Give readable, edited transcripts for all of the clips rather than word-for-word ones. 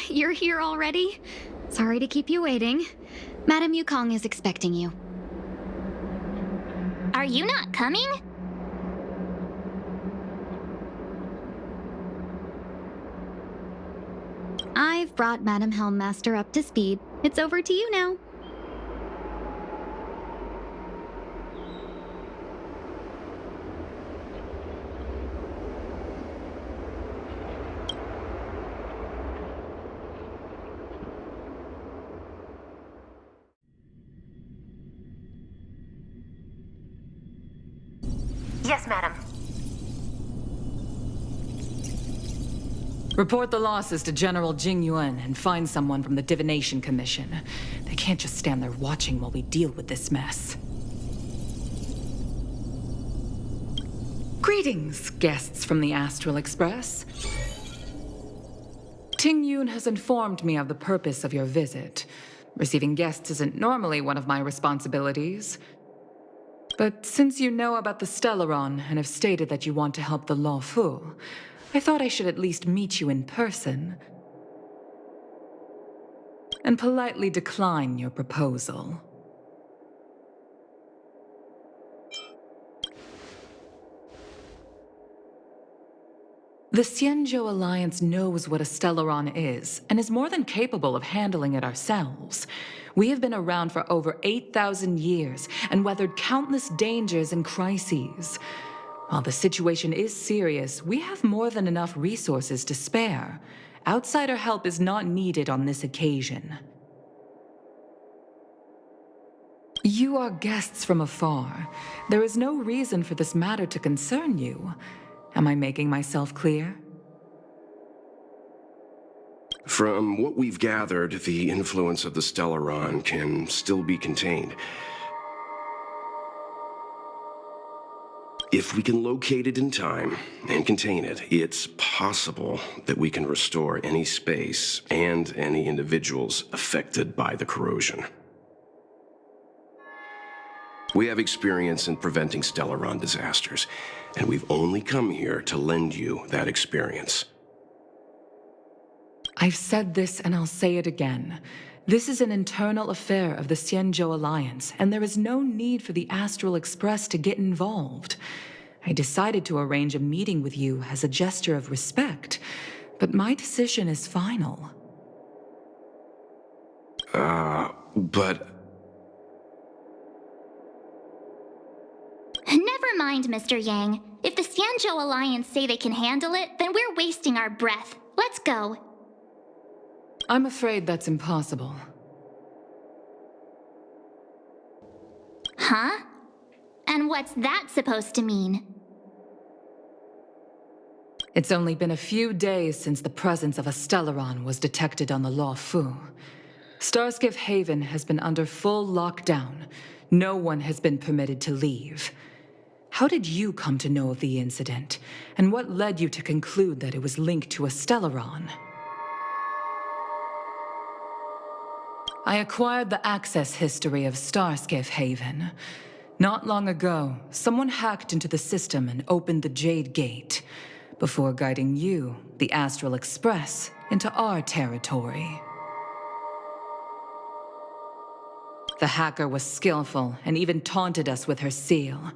you're here already? Sorry to keep you waiting. Madame Yukong is expecting you. Are you not coming? I've brought Madame Helmmaster up to speed. It's over to you now. Yes, madam. Report the losses to General Jing Yuan and find someone from the Divination Commission. They can't just stand there watching while we deal with this mess. Greetings, guests from the Astral Express. Ting Yun has informed me of the purpose of your visit. Receiving guests isn't normally one of my responsibilities. But since you know about the Stellaron and have stated that you want to help the Luofu, I thought I should at least meet you in person and politely decline your proposal. The Xianzhou Alliance knows what a Stellaron is, and is more than capable of handling it ourselves. We have been around for over 8,000 years, and weathered countless dangers and crises. While the situation is serious, we have more than enough resources to spare. Outsider help is not needed on this occasion. You are guests from afar. There is no reason for this matter to concern you. Am I making myself clear? From what we've gathered, the influence of the Stellaron can still be contained. If we can locate it in time and contain it, it's possible that we can restore any space and any individuals affected by the corrosion. We have experience in preventing Stellaron disasters, and we've only come here to lend you that experience. I've said this and I'll say it again. This is an internal affair of the Xianzhou Alliance, and there is no need for the Astral Express to get involved. I decided to arrange a meeting with you as a gesture of respect, but my decision is final. But... Never mind, Mr. Yang. If the Xianzhou Alliance say they can handle it, then we're wasting our breath. Let's go. I'm afraid that's impossible. Huh? And what's that supposed to mean? It's only been a few days since the presence of a Stellaron was detected on the Luofu. Starskiff Haven has been under full lockdown. No one has been permitted to leave. How did you come to know of the incident? And what led you to conclude that it was linked to a Stellaron? I acquired the access history of Starskiff Haven. Not long ago, someone hacked into the system and opened the Jade Gate, before guiding you, the Astral Express, into our territory. The hacker was skillful and even taunted us with her seal.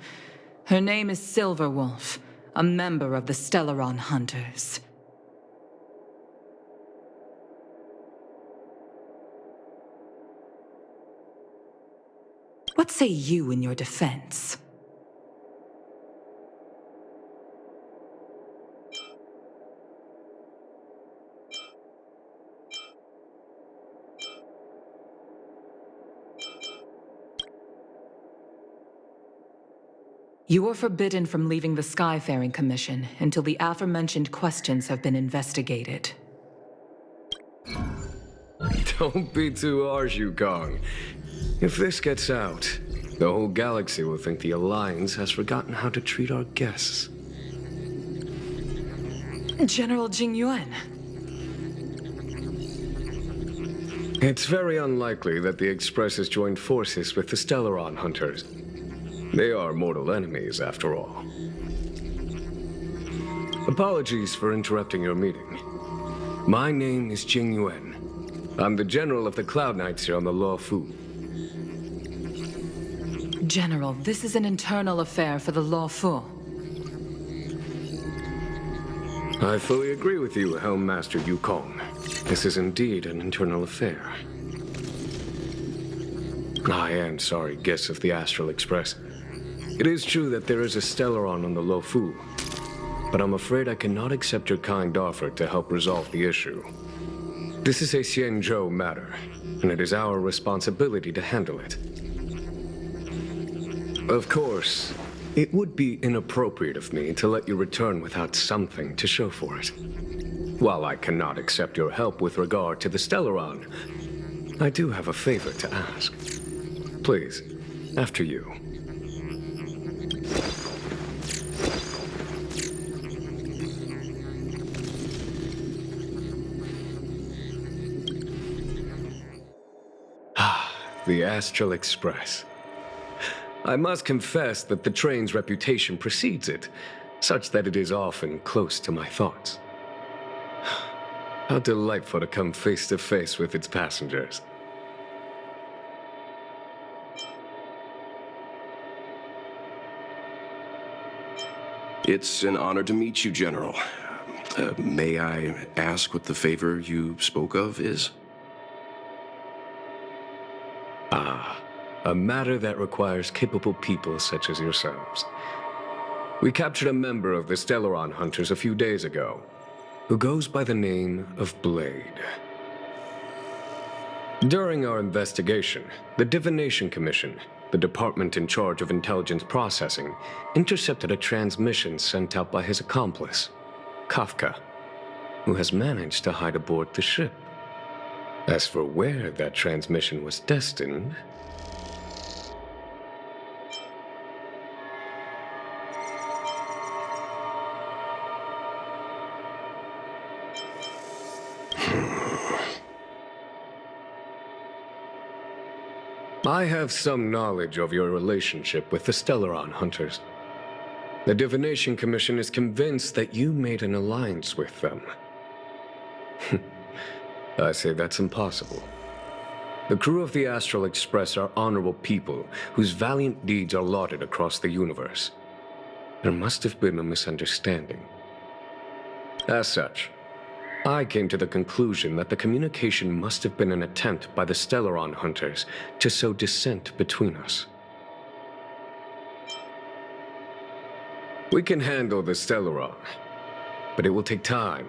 Her name is Silverwolf, a member of the Stellaron Hunters. What say you in your defense? You are forbidden from leaving the Skyfaring Commission until the aforementioned questions have been investigated. Don't be too harsh, Yukong. If this gets out, the whole galaxy will think the Alliance has forgotten how to treat our guests. General Jing Yuan. It's very unlikely that the Express has joined forces with the Stellaron Hunters. They are mortal enemies, after all. Apologies for interrupting your meeting. My name is Jing Yuan. I'm the general of the Cloud Knights here on the Luofu. General, this is an internal affair for the Luofu. I fully agree with you, Helm Master Yukong. This is indeed an internal affair. I am sorry, guests of the Astral Express. It is true that there is a Stellaron on the Luofu, but I'm afraid I cannot accept your kind offer to help resolve the issue. This is a Xianzhou matter, and it is our responsibility to handle it. Of course, it would be inappropriate of me to let you return without something to show for it. While I cannot accept your help with regard to the Stellaron, I do have a favor to ask. Please, after you. The Astral Express. I must confess that the train's reputation precedes it, such that it is often close to my thoughts. How delightful to come face to face with its passengers. It's an honor to meet you, General. May I ask what the favor you spoke of is? A matter that requires capable people such as yourselves. We captured a member of the Stellaron Hunters a few days ago, who goes by the name of Blade. During our investigation, the Divination Commission, the department in charge of intelligence processing, intercepted a transmission sent out by his accomplice, Kafka, who has managed to hide aboard the ship. As for where that transmission was destined, I have some knowledge of your relationship with the Stellaron Hunters. The Divination Commission is convinced that you made an alliance with them. I say that's impossible. The crew of the Astral Express are honorable people whose valiant deeds are lauded across the universe. There must have been a misunderstanding. As such, I came to the conclusion that the communication must have been an attempt by the Stellaron Hunters to sow dissent between us. We can handle the Stellaron, but it will take time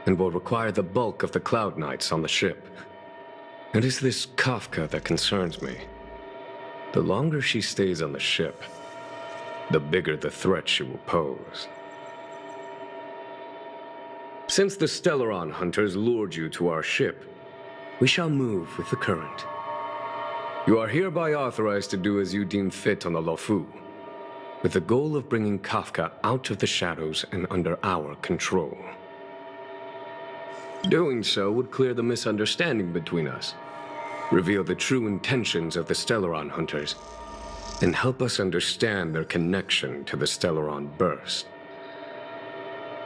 and will require the bulk of the Cloud Knights on the ship. It is this Kafka that concerns me. The longer she stays on the ship, the bigger the threat she will pose. Since the Stellaron Hunters lured you to our ship, we shall move with the current. You are hereby authorized to do as you deem fit on the Luofu, with the goal of bringing Kafka out of the shadows and under our control. Doing so would clear the misunderstanding between us, reveal the true intentions of the Stellaron Hunters, and help us understand their connection to the Stellaron Burst.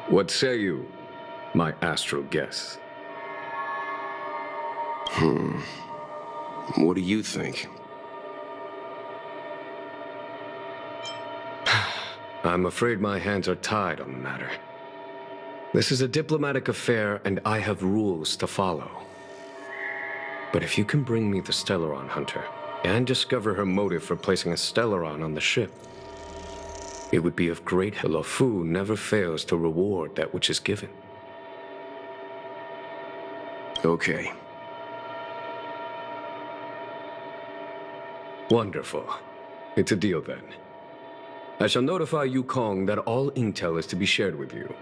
What say you, my astral guests? What do you think? I'm afraid my hands are tied on the matter. This is a diplomatic affair, and I have rules to follow. But if you can bring me the Stellaron Hunter, and discover her motive for placing a Stellaron on the ship, it would be of great help. Luofu never fails to reward that which is given. Okay. Wonderful. It's a deal then. I shall notify Yukong that all intel is to be shared with you,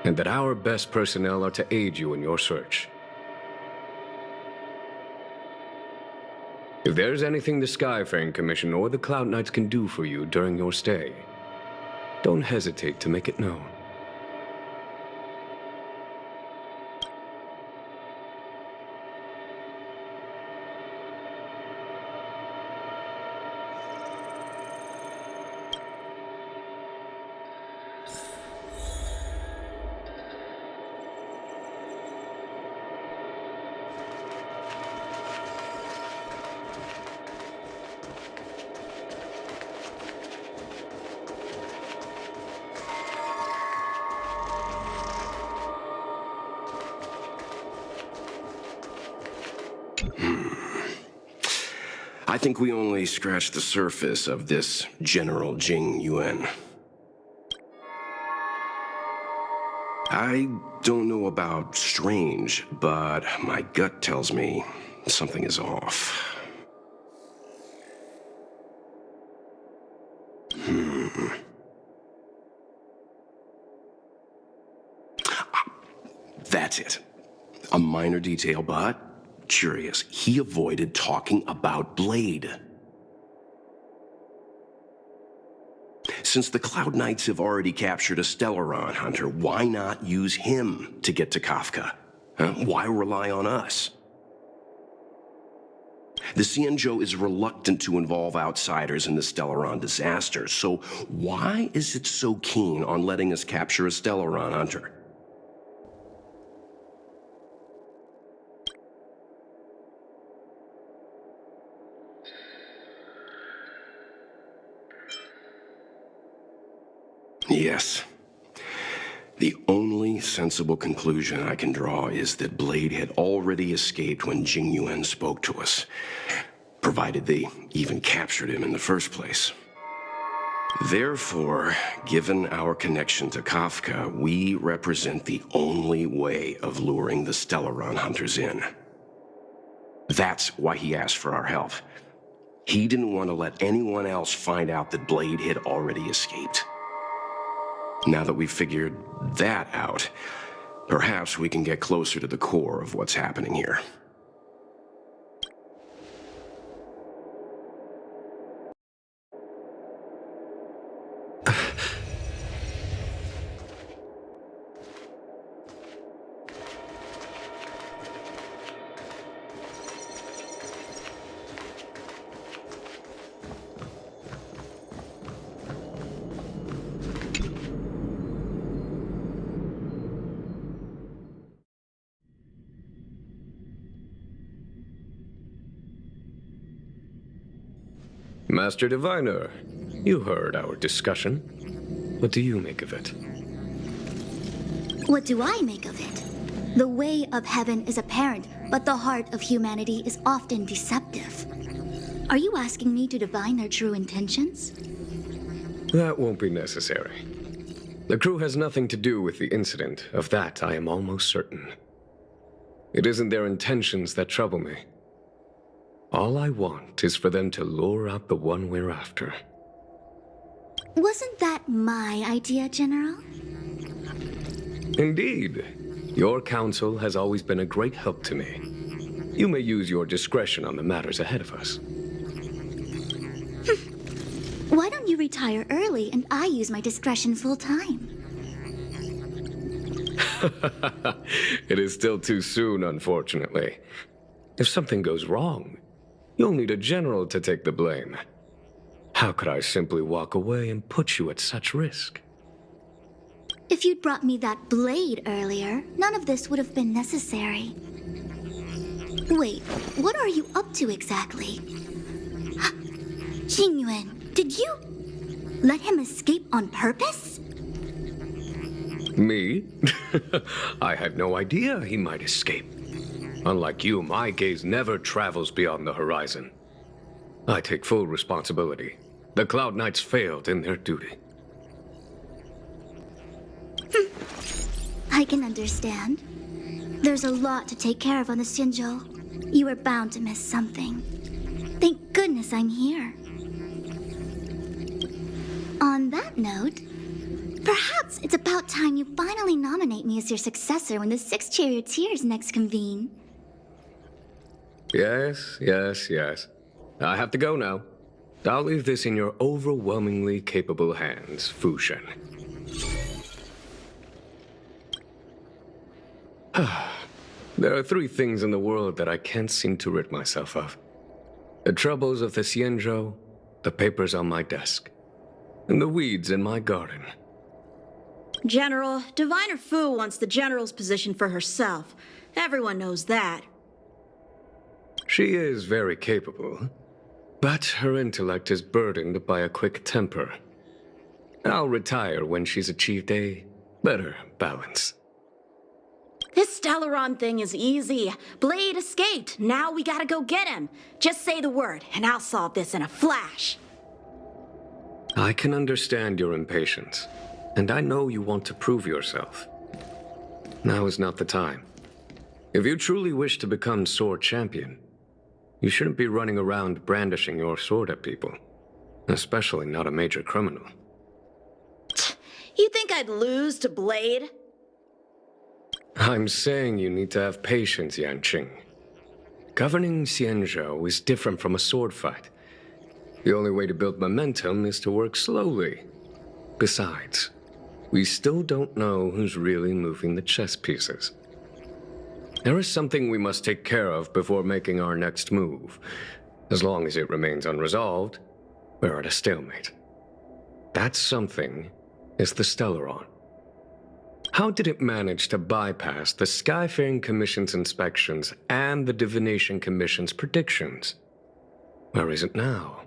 and that our best personnel are to aid you in your search. If there's anything the Skyfaring Commission or the Cloud Knights can do for you during your stay, don't hesitate to make it known. I think we only scratched the surface of this General Jing Yuan. I don't know about strange, but my gut tells me something is off. That's it. A minor detail, but curious. He avoided talking about Blade. Since the Cloud Knights have already captured a Stellaron hunter, why not use him to get to Kafka? Huh? Why rely on us? The Xianzhou is reluctant to involve outsiders in the Stellaron disaster, so why is it so keen on letting us capture a Stellaron hunter? Yes. The only sensible conclusion I can draw is that Blade had already escaped when Jing Yuan spoke to us, provided they even captured him in the first place. Therefore, given our connection to Kafka, we represent the only way of luring the Stellaron hunters in. That's why he asked for our help. He didn't want to let anyone else find out that Blade had already escaped. Now that we've figured that out, perhaps we can get closer to the core of what's happening here. Master Diviner, you heard our discussion. What do you make of it? What do I make of it? The way of heaven is apparent, but the heart of humanity is often deceptive. Are you asking me to divine their true intentions? That won't be necessary. The crew has nothing to do with the incident. Of that, I am almost certain. It isn't their intentions that trouble me. All I want is for them to lure out the one we're after. Wasn't that my idea, General? Indeed. Your counsel has always been a great help to me. You may use your discretion on the matters ahead of us. Why don't you retire early and I use my discretion full time? It is still too soon, unfortunately. If something goes wrong, you'll need a general to take the blame. How could I simply walk away and put you at such risk? If you'd brought me that blade earlier, none of this would have been necessary. Wait, what are you up to exactly? Jing Yuan, did you let him escape on purpose? Me? I had no idea he might escape. Unlike you, my gaze never travels beyond the horizon. I take full responsibility. The Cloud Knights failed in their duty. I can understand. There's a lot to take care of on the Xianzhou. You were bound to miss something. Thank goodness I'm here. On that note, perhaps it's about time you finally nominate me as your successor when the 6 charioteers next convene. Yes. I have to go now. I'll leave this in your overwhelmingly capable hands, Fu Shen. There are 3 things in the world that I can't seem to rid myself of. The troubles of the Xianzhou, the papers on my desk, and the weeds in my garden. General, Diviner Fu wants the General's position for herself. Everyone knows that. She is very capable, but her intellect is burdened by a quick temper. I'll retire when she's achieved a better balance. This Stellaron thing is easy. Blade escaped. Now we gotta go get him. Just say the word, and I'll solve this in a flash. I can understand your impatience, and I know you want to prove yourself. Now is not the time. If you truly wish to become sword champion, you shouldn't be running around brandishing your sword at people, especially not a major criminal. You think I'd lose to Blade? I'm saying you need to have patience, Yanqing. Governing Xianzhou is different from a sword fight. The only way to build momentum is to work slowly. Besides, we still don't know who's really moving the chess pieces. There is something we must take care of before making our next move. As long as it remains unresolved, we're at a stalemate. That something is the Stellaron. How did it manage to bypass the Skyfaring Commission's inspections and the Divination Commission's predictions? Where is it now?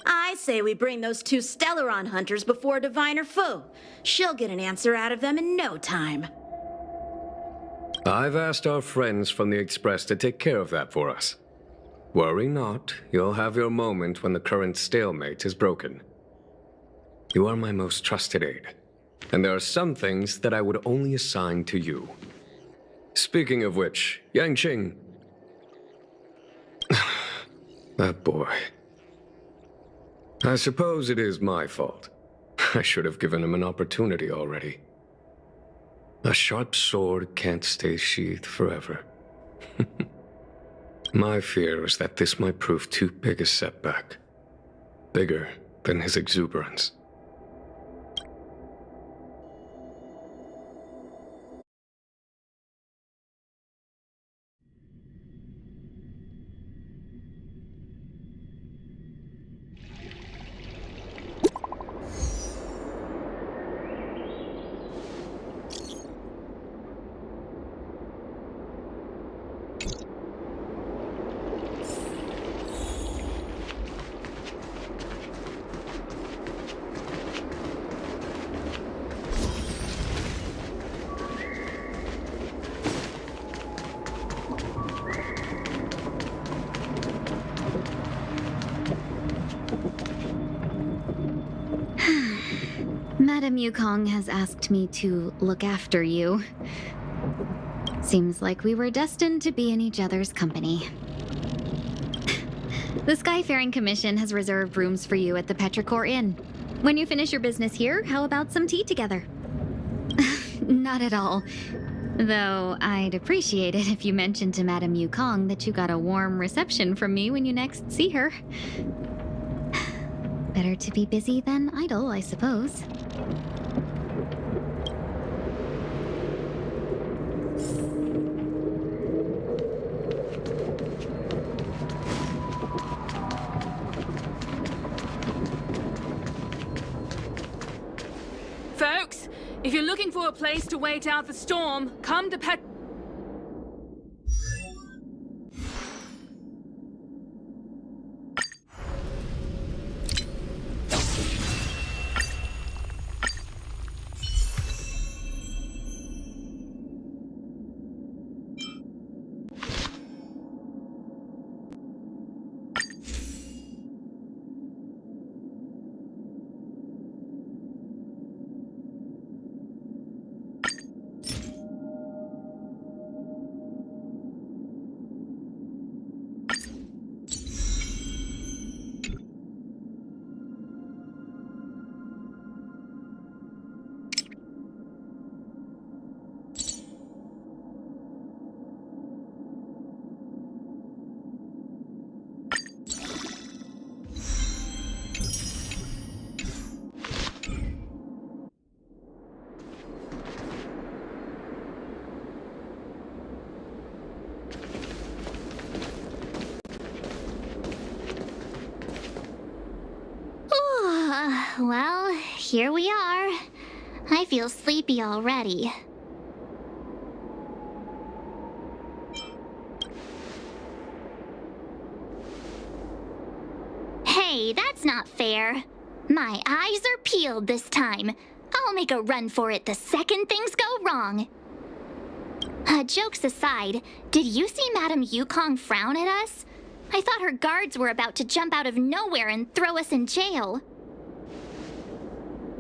I say we bring those two Stellaron hunters before Diviner Fu. She'll get an answer out of them in no time. I've asked our friends from the Express to take care of that for us. Worry not, you'll have your moment when the current stalemate is broken. You are my most trusted aide, and there are some things that I would only assign to you. Speaking of which, Yanqing... That boy... I suppose it is my fault. I should have given him an opportunity already. A sharp sword can't stay sheathed forever. My fear is that this might prove too big a setback. Bigger than his exuberance. Madam Yukong has asked me to look after you. Seems like we were destined to be in each other's company. The Skyfaring Commission has reserved rooms for you at the Petrichor Inn. When you finish your business here, how about some tea together? Not at all. Though I'd appreciate it if you mentioned to Madam Yukong that you got a warm reception from me when you next see her. Better to be busy than idle, I suppose. Folks, if you're looking for a place to wait out the storm, come to Well, here we are. I feel sleepy already. Hey, that's not fair. My eyes are peeled this time. I'll make a run for it the second things go wrong. Jokes aside, did you see Madame Yukong frown at us? I thought her guards were about to jump out of nowhere and throw us in jail.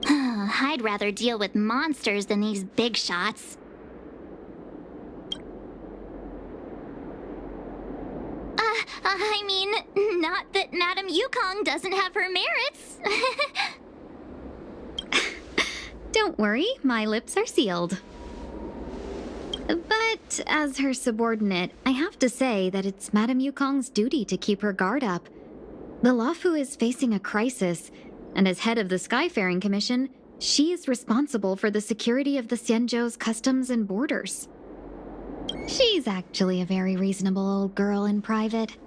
I'd rather deal with monsters than these big shots. I mean, not that Madame Yukong doesn't have her merits. Don't worry, my lips are sealed. But as her subordinate, I have to say that it's Madame Yukong's duty to keep her guard up. The Luofu is facing a crisis, and as head of the Skyfaring Commission, she is responsible for the security of the Xianzhou's customs and borders. She's actually a very reasonable old girl in private.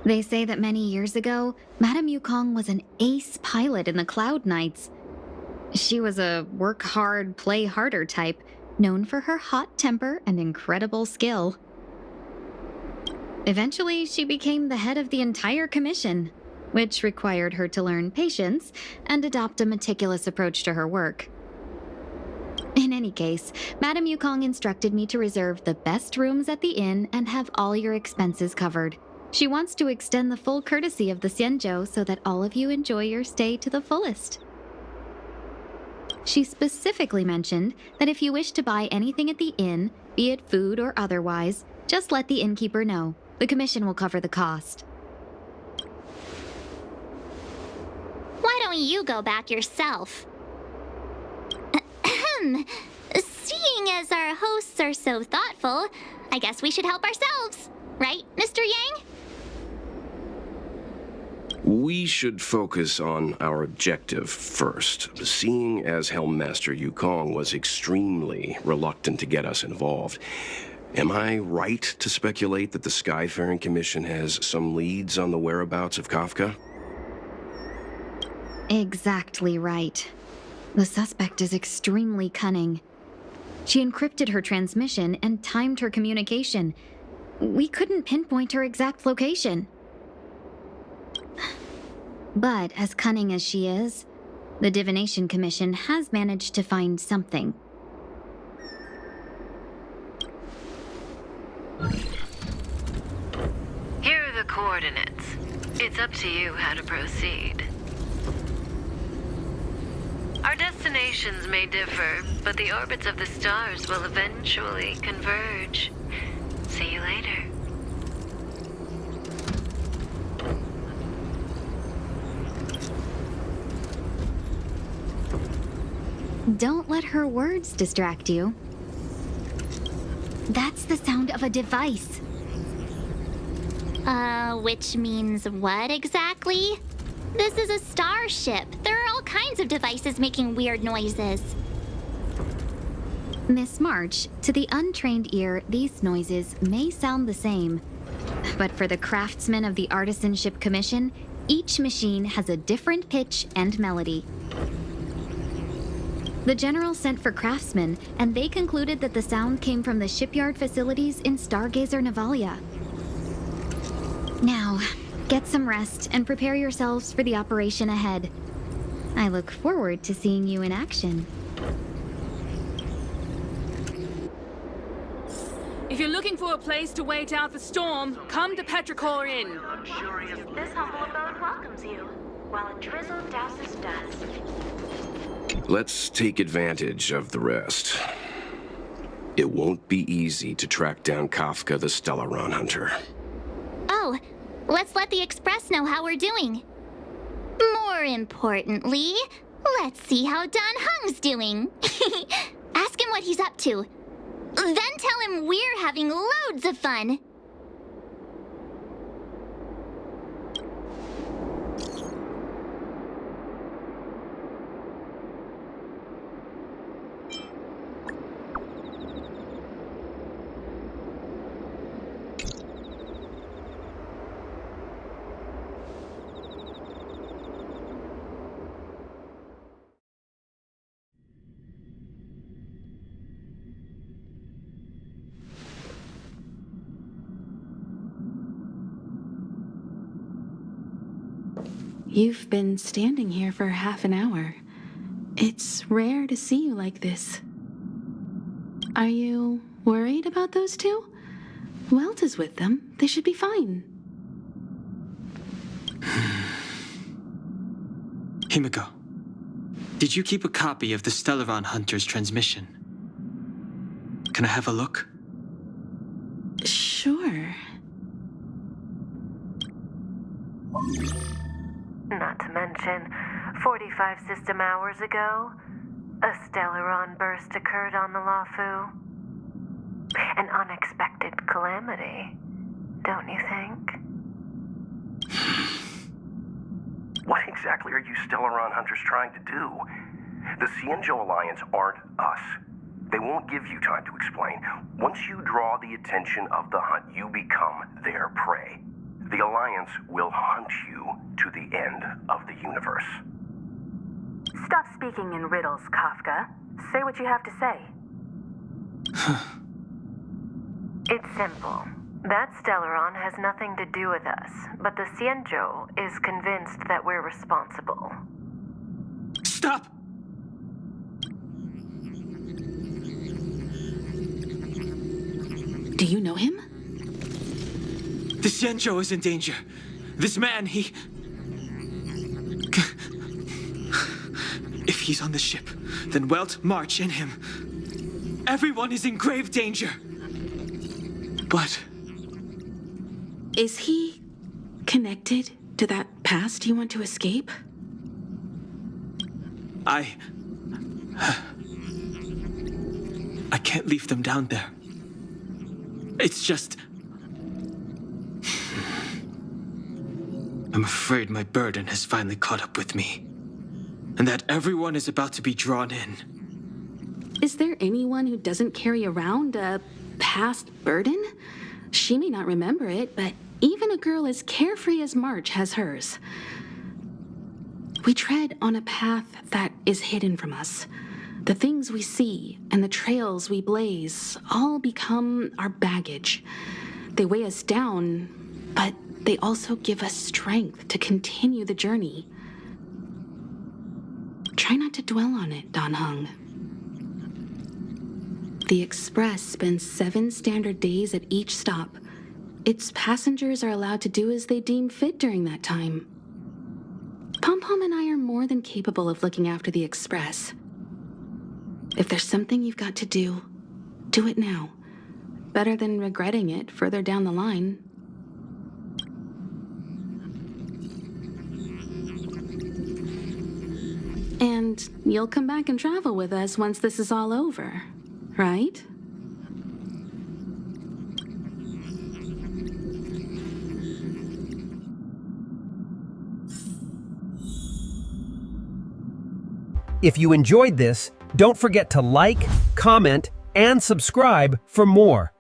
They say that many years ago, Madame Yukong was an ace pilot in the Cloud Knights. She was a work hard, play harder type, known for her hot temper and incredible skill. Eventually, she became the head of the entire commission, which required her to learn patience and adopt a meticulous approach to her work. In any case, Madame Yukong instructed me to reserve the best rooms at the inn and have all your expenses covered. She wants to extend the full courtesy of the Xianzhou so that all of you enjoy your stay to the fullest. She specifically mentioned that if you wish to buy anything at the inn, be it food or otherwise, just let the innkeeper know. The commission will cover the cost. Why don't you go back yourself? Seeing as our hosts are so thoughtful, I guess we should help ourselves. Right, Mr. Yang? We should focus on our objective first. Seeing as Helmmaster Yukong was extremely reluctant to get us involved, am I right to speculate that the Skyfaring Commission has some leads on the whereabouts of Kafka? Exactly right. The suspect is extremely cunning. She encrypted her transmission and timed her communication. We couldn't pinpoint her exact location. But as cunning as she is, the Divination Commission has managed to find something. Here are the coordinates. It's up to you how to proceed. Our destinations may differ, but the orbits of the stars will eventually converge. See you later. Don't let her words distract you. That's the sound of a device. Which means what exactly? This is a starship. There are all kinds of devices making weird noises. Miss March, to the untrained ear, these noises may sound the same. But for the craftsmen of the Artisanship Commission, each machine has a different pitch and melody. The General sent for craftsmen, and they concluded that the sound came from the shipyard facilities in Stargazer Navalia. Now, get some rest and prepare yourselves for the operation ahead. I look forward to seeing you in action. If you're looking for a place to wait out the storm, come to Petrichor Inn. This humble abode welcomes you, while a drizzle douses dust. Let's take advantage of the rest. It won't be easy to track down Kafka the Stellaron Hunter. Oh, let's let the Express know how we're doing. More importantly, let's see how Don Hung's doing. Ask him what he's up to. Then tell him we're having loads of fun. You've been standing here for half an hour. It's rare to see you like this. Are you worried about those two? Welt is with them. They should be fine. Himiko, did you keep a copy of the Stellaron Hunter's transmission? Can I have a look? Sure. Not to mention, 45 system hours ago, a Stellaron burst occurred on the Luofu. An unexpected calamity, don't you think? What exactly are you Stellaron Hunters trying to do? The Xianzhou Alliance aren't us. They won't give you time to explain. Once you draw the attention of the hunt, you become their prey. The Alliance will hunt you to the end of the universe. Stop speaking in riddles, Kafka. Say what you have to say. It's simple. That Stellaron has nothing to do with us, but the Xianzhou is convinced that we're responsible. Stop! Do you know him? The Xianzhou is in danger. This man, he... If he's on the ship, then Welt, March, and him. Everyone is in grave danger. But... Is he connected to that past you want to escape? I can't leave them down there. It's just... I'm afraid my burden has finally caught up with me. And that everyone is about to be drawn in. Is there anyone who doesn't carry around a past burden? She may not remember it, but even a girl as carefree as March has hers. We tread on a path that is hidden from us. The things we see and the trails we blaze all become our baggage. They weigh us down, but they also give us strength to continue the journey. Try not to dwell on it, Dan Heng. The Express spends 7 standard days at each stop. Its passengers are allowed to do as they deem fit during that time. Pom-Pom and I are more than capable of looking after the Express. If there's something you've got to do, do it now. Better than regretting it further down the line. And you'll come back and travel with us once this is all over, right? If you enjoyed this, don't forget to like, comment, and subscribe for more.